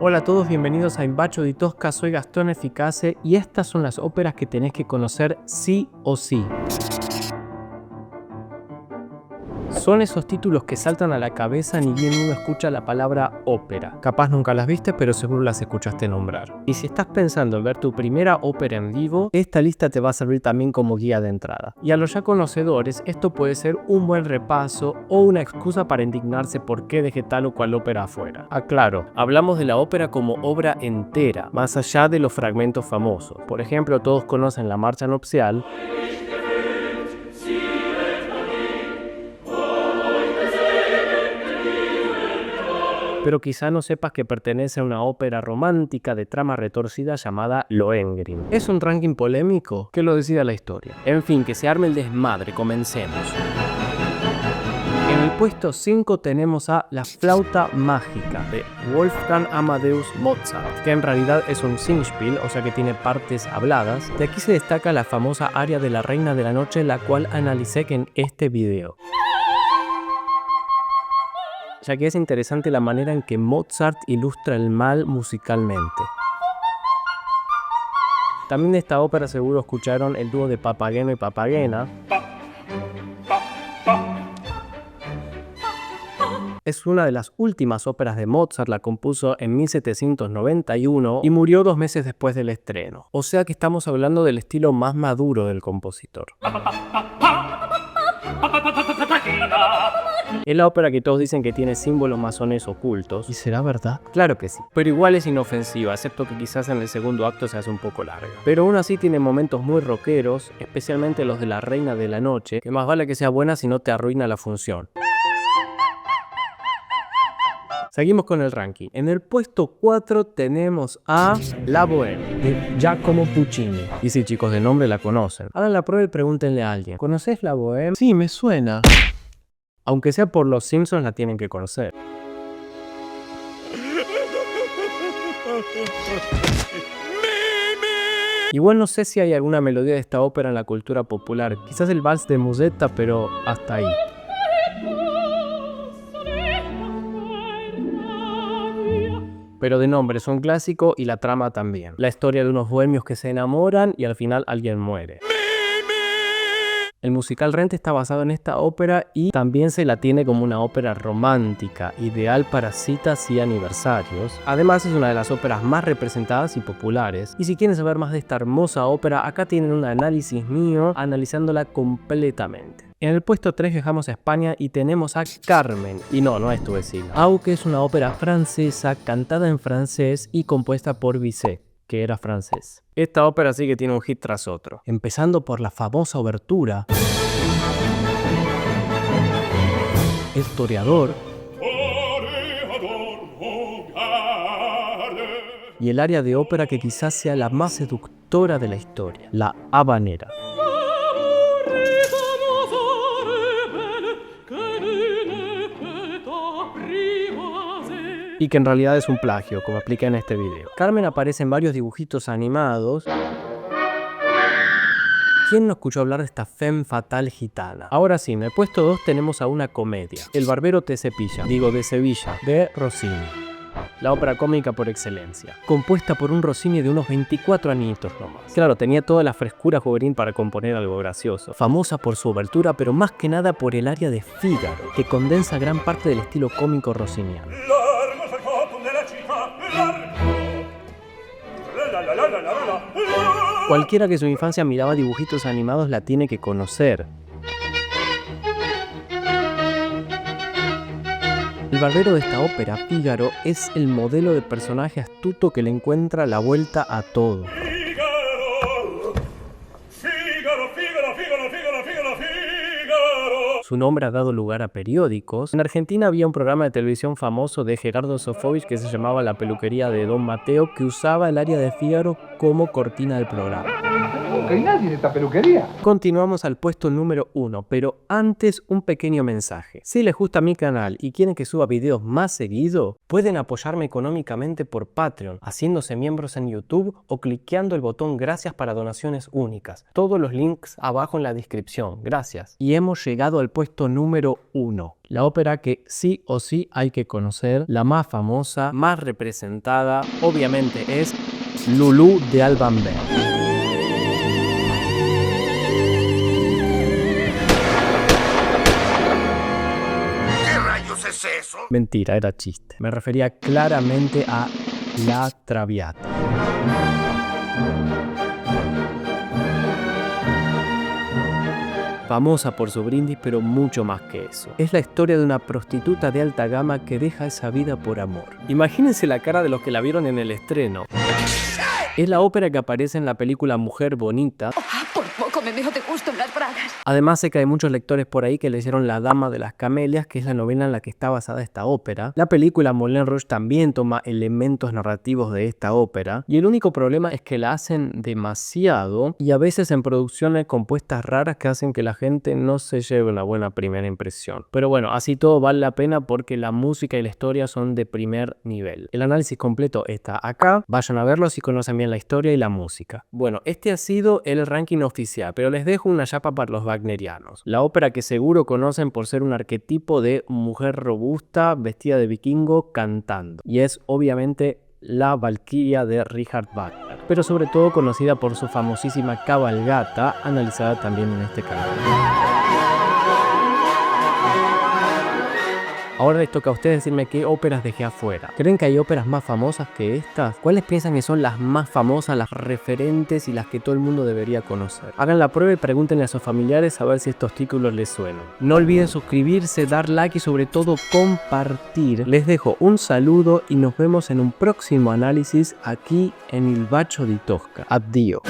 Hola a todos, bienvenidos a In Bacio di Tosca, soy Gastón Eficace y estas son las óperas que tenés que conocer sí o sí. Son esos títulos que saltan a la cabeza ni bien uno escucha la palabra ópera. Capaz nunca las viste, pero seguro las escuchaste nombrar. Y si estás pensando en ver tu primera ópera en vivo, esta lista te va a servir también como guía de entrada. Y a los ya conocedores, esto puede ser un buen repaso o una excusa para indignarse por qué dejé tal o cual ópera afuera. Aclaro, hablamos de la ópera como obra entera, más allá de los fragmentos famosos. Por ejemplo, todos conocen la marcha nupcial, pero quizá no sepas que pertenece a una ópera romántica de trama retorcida llamada Lohengrin. ¿Es un ranking polémico? Que lo decida la historia. En fin, que se arme el desmadre, comencemos. En el puesto 5 tenemos a La flauta mágica de Wolfgang Amadeus Mozart, que en realidad es un Singspiel, o sea que tiene partes habladas. De aquí se destaca la famosa aria de la Reina de la Noche, la cual analicé en este video, ya que es interesante la manera en que Mozart ilustra el mal musicalmente. También de esta ópera seguro escucharon el dúo de Papageno y Papagena. Es una de las últimas óperas de Mozart, la compuso en 1791 y murió 2 meses después del estreno. O sea que estamos hablando del estilo más maduro del compositor. Es la ópera que todos dicen que tiene símbolos masones ocultos. ¿Y será verdad? Claro que sí. Pero igual es inofensiva, excepto que quizás en el segundo acto se hace un poco larga. Pero aún así tiene momentos muy rockeros, especialmente los de la Reina de la Noche, que más vale que sea buena si no te arruina la función. Seguimos con el ranking. En el puesto 4 tenemos a La Bohème, de Giacomo Puccini. Y sí, chicos, de nombre la conocen. Hagan la prueba y pregúntenle a alguien: ¿conoces La Bohème? Sí, me suena. Aunque sea por los Simpsons, la tienen que conocer. Igual no sé si hay alguna melodía de esta ópera en la cultura popular. Quizás el vals de Musetta, pero hasta ahí. Pero de nombre es un clásico y la trama también. La historia de unos bohemios que se enamoran y al final alguien muere. El musical Rent está basado en esta ópera y también se la tiene como una ópera romántica, ideal para citas y aniversarios. Además es una de las óperas más representadas y populares. Y si quieren saber más de esta hermosa ópera, acá tienen un análisis mío analizándola completamente. En el puesto 3 viajamos a España y tenemos a Carmen. Y no es tu vecina. Aunque es una ópera francesa, cantada en francés y compuesta por Bizet, que era francés. Esta ópera sí que tiene un hit tras otro, empezando por la famosa obertura, El Toreador y el aria de ópera que quizás sea la más seductora de la historia, la habanera. Y que en realidad es un plagio, como explica en este video. Carmen aparece en varios dibujitos animados. ¿Quién no escuchó hablar de esta femme fatale gitana? Ahora sí, en el puesto 2 tenemos a una comedia, El barbero de Sevilla, de Rossini. La ópera cómica por excelencia, compuesta por un Rossini de unos 24 añitos nomás. Claro, tenía toda la frescura juvenil para componer algo gracioso. Famosa por su obertura, pero más que nada por el aria de Fígaro, que condensa gran parte del estilo cómico rossiniano. Cualquiera que en su infancia miraba dibujitos animados la tiene que conocer. El barbero de esta ópera, Fígaro, es el modelo de personaje astuto que le encuentra la vuelta a todo. Su nombre ha dado lugar a periódicos. En Argentina había un programa de televisión famoso de Gerardo Sofovich que se llamaba La peluquería de Don Mateo, que usaba el aria de Fígaro como cortina del programa. nunca hay nadie en esta peluquería. Continuamos al puesto número 1, pero antes un pequeño mensaje. Si les gusta mi canal y quieren que suba videos más seguido, pueden apoyarme económicamente por Patreon, haciéndose miembros en YouTube o cliqueando el botón gracias para donaciones únicas. Todos los links abajo en la descripción. Gracias. Y hemos llegado al puesto número 1. La ópera que sí o sí hay que conocer, la más famosa, más representada, obviamente es Lulú de Alban Berg. ¿Es eso? Mentira, era chiste. Me refería claramente a La Traviata. Famosa por su brindis, pero mucho más que eso. Es la historia de una prostituta de alta gama que deja esa vida por amor. Imagínense la cara de los que la vieron en el estreno. Es la ópera que aparece en la película Mujer Bonita. Por poco me meo de gusto en las bragas. Además, sé que hay muchos lectores por ahí que leyeron La Dama de las Camelias, que es la novela en la que está basada esta ópera. La película Moulin Rouge también toma elementos narrativos de esta ópera, y el único problema es que la hacen demasiado y a veces en producciones compuestas raras que hacen que la gente no se lleve una buena primera impresión. Pero bueno, así todo vale la pena porque la música y la historia son de primer nivel. El análisis completo está acá, vayan a verlo si conocen bien la historia y la música. Bueno, este ha sido el ranking oficial, pero les dejo una chapa para los wagnerianos. La ópera que seguro conocen por ser un arquetipo de mujer robusta, vestida de vikingo, cantando. Y es obviamente la Valquiria de Richard Wagner, pero sobre todo conocida por su famosísima cabalgata, analizada también en este canal. Ahora les toca a ustedes decirme qué óperas dejé afuera. ¿Creen que hay óperas más famosas que estas? ¿Cuáles piensan que son las más famosas, las referentes y las que todo el mundo debería conocer? Hagan la prueba y pregúntenle a sus familiares a ver si estos títulos les suenan. No olviden suscribirse, dar like y sobre todo compartir. Les dejo un saludo y nos vemos en un próximo análisis aquí en Il Bacio di Tosca. Addio.